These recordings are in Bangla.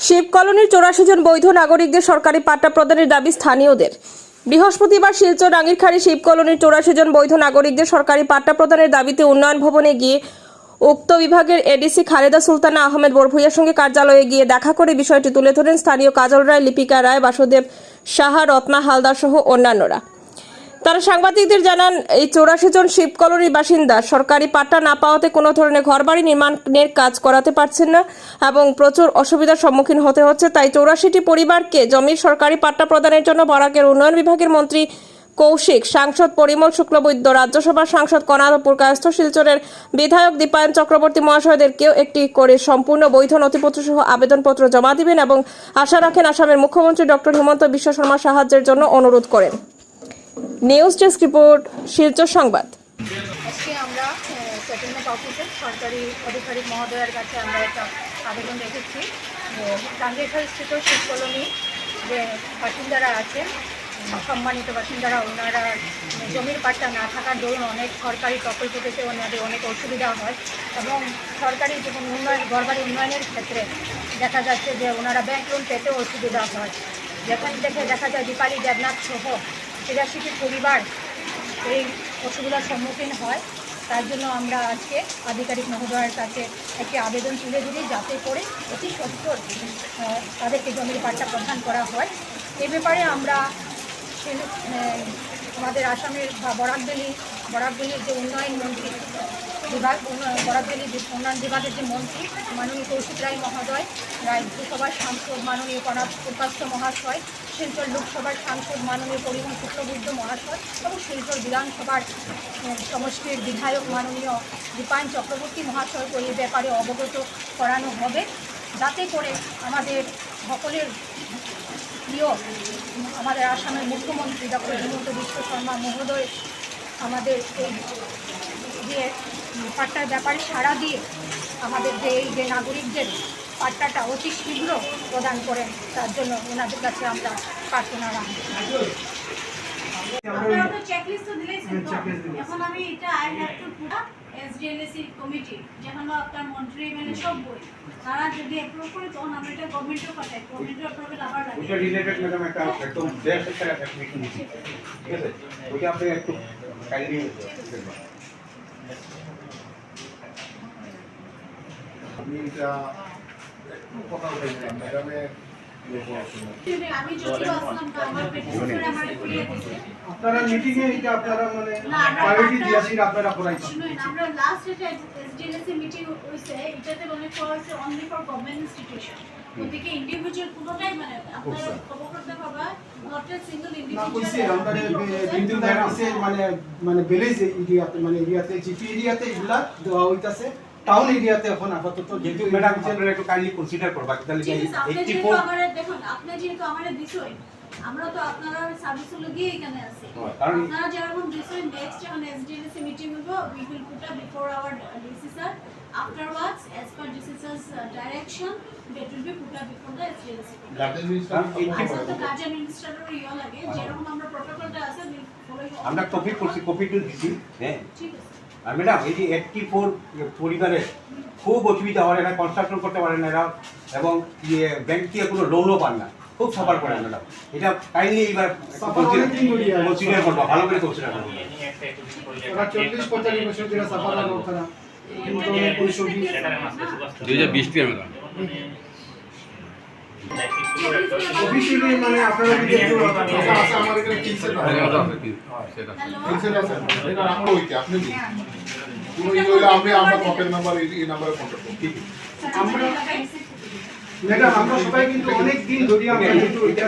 শিব কলোনির 84 জন বৈধ নাগরিকদের সরকারি পাট্টা প্রদানের দাবি স্থানীয়দের। বৃহস্পতিবার শিলচর রাঙ্গিরখাড়ি শিব কলোনির 84 জন বৈধ নাগরিকদের সরকারি পাট্টা প্রদানের দাবিতে উন্নয়ন ভবনে গিয়ে উক্ত বিভাগের এডিসি খালেদা সুলতানা আহমেদ বরভুইয়ার সঙ্গে কার্যালয়ে গিয়ে দেখা করে বিষয়টি তুলে ধরেন স্থানীয় কাজল রায়, লিপিকা রায়, বাসুদেব সাহা, রত্না হালদার সহ অন্যান্যরা। তারা সাংবাদিকদের জানান, এই 84 জন শিব কলোনির বাসিন্দা সরকারি পাট্টা না পাওয়াতে কোনো ধরনের ঘরবাড়ি নির্মাণের কাজ করাতে পারছেন না এবং প্রচুর অসুবিধার সম্মুখীন হতে হচ্ছে। তাই 84টি পরিবারকে জমির সরকারি পাট্টা প্রদানের জন্য বরাকের উন্নয়ন বিভাগের মন্ত্রী কৌশিক, সাংসদ পরিমল শুক্লবৈদ্য, রাজ্যসভার সাংসদ কনাদপুর কায়স্থ, শিলচরের বিধায়ক দীপায়ন চক্রবর্তী মহাশয়দেরকেও একটি করে সম্পূর্ণ বৈধ নথিপত্র সহ আবেদনপত্র জমা দিবেন এবং আশা রাখেন আসামের মুখ্যমন্ত্রী ডক্টর হিমন্ত বিশ্ব শর্মার সাহায্যের জন্য অনুরোধ করেন। নিউজ ডেস্ক রিপোর্ট, শিলচর সংবাদ। আজকে আমরা সেটেলমেন্ট অফিসে সরকারি আধিকারিক মহোদয়ের কাছে আমরা একটা আবেদন রেখেছি। রাঙ্গিরখাড়ি স্থিত শিব কলোনি যে বাসিন্দারা আছেন, সম্মানিত বাসিন্দারা, ওনারা জমির পাট্টা না থাকার দরুন অনেক সরকারি প্রকল্প থেকে ওনাদের অনেক অসুবিধা হয় এবং সরকারি যখন ঘরবাড়ি উন্নয়নের ক্ষেত্রে দেখা যাচ্ছে যে ওনারা ব্যাংক লোন পেতেও অসুবিধা হয়। যেখান থেকে দেখা যায় দীপালি দেবনাথ সহ 84টি পরিবার এই অসুবিধার সম্মুখীন হয়। তার জন্য আমরা আজকে আধিকারিক মহোদয়ের কাছে একটি আবেদন তুলে ধরি যাতে করে অতি সত্বর তাদেরকে জমির পাট্টা প্রদান করা হয়। এ ব্যাপারে আমরা আমাদের আসামের বরাকভ্যালির যে উন্নয়ন মন্ত্রী বিভাগ, বরাকভ্যালি উন্নয়ন বিভাগের যে মন্ত্রী মাননীয় কৌশিক রায় মহোদয়, রাজ্যসভার সাংসদ মাননীয় কনাদপুর কায়স্থ মহাশয়, শিলচর লোকসভার সাংসদ মাননীয় পরিমল শুক্লবৈদ্য মহাশয় এবং শিলচর বিধানসভার সমষ্টির বিধায়ক মাননীয় দীপায়ন চক্রবর্তী মহাশয়কে এই ব্যাপারে অবগত করানো হবে, যাতে করে আমাদের সকলের প্রিয় আমাদের আসামের মুখ্যমন্ত্রী ডক্টর হিমন্ত বিশ্ব শর্মা মহোদয় আমাদের এই যে পাট্টার ব্যাপারে সাড়া দিয়ে আমাদের যে নাগরিকদের পাট্টাটা অতি শীঘ্র প্রদান করেন, তার জন্য ওনাদের কাছে আমরা প্রার্থনা রাখি। এখন আমি এটা I have to put SDLSC committee যেখানে আপনার মন্ত্রী মানে সব বই তারা যদি অ্যাপ্রুভ করে তখন আমরা এটা গভর্নমেন্টও পাঠাই, গভর্নমেন্টের অ্যাপ্রুভাল আবার লাগে। ওটা রিলেটেড ম্যাডাম একটা একদম বেস্ট একটা অ্যাপ্লিকেশন দিচ্ছি, ঠিক আছে? ওইটা আপনি একটু কাইন্ডলি আমি এটা একটু কথা বলছিলাম ম্যাডামে আমি যদি আসলাম তো আমার পেটিশন আমার ক্লিয়ার দিছে। আপনারা মিটিং এ এটা আপনারা মানে প্রায়োরিটি দিয়েছেন, আপনারা করাইছেন। শুনুন, আমরা লাস্ট এটা এসডিএলএসি মিটিং হইছে, এটাতে মানে কোয়া হইছে অনলি ফর গভর্নমেন্ট ইনস্টিটিউশন। ওদিকে ইন্ডিভিজুয়াল কোনোটাই মানে আপনারা খবর করতে পারবা নট এ সিঙ্গেল না ইন্ডিভিজুয়াল। কইছে আমরা বিন্দু দাঁড়াইছে মানে বেলেজ এরিয়াতে মানে এরিয়াতে জিপি এরিয়াতে ইগুলা দেওয়া হইতাছে, টাউন এরিয়াতে এখন আপাতত কিন্তু ম্যাডাম আপনারা একটু কাইন্ডলি কনসিডার করবা তাহলে ঠিক আছে, আপনি যেহেতু 84 আমারে দেখুন, আপনি যেহেতু আমারে দিছই, আমরা তো আপনারা সার্ভিস লগিয়ে এখানে আছি। কারণ আপনারা যেরকম দিছই, নেক্সট যখন এসডিএলএসি মিটিং হবে we will put up before our DC sir, afterwards as per DC sir's direction that will be put up before the SDLC. Garden minister আচ্ছা, তো কাজ অ্যাডমিনিস্ট্রেটর ইয়া লাগে যেরকম আমরা প্রটোকলটা আছে আমরা কপি করছি, কপি টু দিছি, হ্যাঁ। ঠিক আছে। আর ম্যাডাম এই যে 84 পরিবারের খুব অসুবিধা হয়, এরা কনস্ট্রাকশন করতে পারে না এরা, এবং ব্যাংক থেকে কোনো লোনও পান না, খুব সাফার করে ম্যাডাম। এটা কাইন্ডলি এবার কনসিডার করবো, ভালো করে কনসিডার করবো। ওরা 40-45 বছর ধরে সাফার করতে না, কিন্তু পরিশোধী 2020 থেকে ম্যাডাম অফিসিয়ালি মানে আপনারা যদি একটু আছে আমার এখানে টিসেল সেটা এটা আমরা হইতে আপনি দিন কোনো ইয়ে হলে আমরা কন্টাক্ট নাম্বার এই নাম্বারে কন্টাক্ট করব। ঠিক আছে আমরা ম্যাডাম আমরা সবাই কিন্তু অনেক দিন ধরে আমরা কিন্তু এটা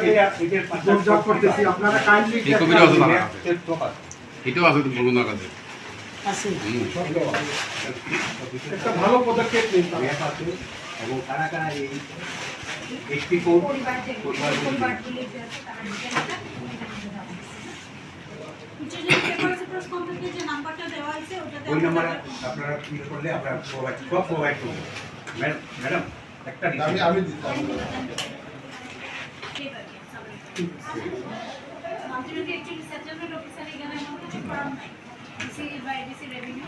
জব করতেছি, আপনারা কাইন্ডলি এই কমিটি আছে না এটাও আছে তো বলুন না কাছে আছে একটা ভালো পদক্ষেপ নিন এবং কারা কারা এই 84 পরিবারগুলি যে আছে তারা যে নাম্বারটা দেওয়া আছে ওটাতে ওই নাম্বারে আপনারা ক্লিক করলে আমরা প্রোভাইড করব। ম্যাডাম একটা আমি দিতাম মাল্টিমিডিয়া অ্যাকচুয়ালি সেটেলমেন্ট অফিসার এখানে এমন কিছু করার নাই। DC by DC revenue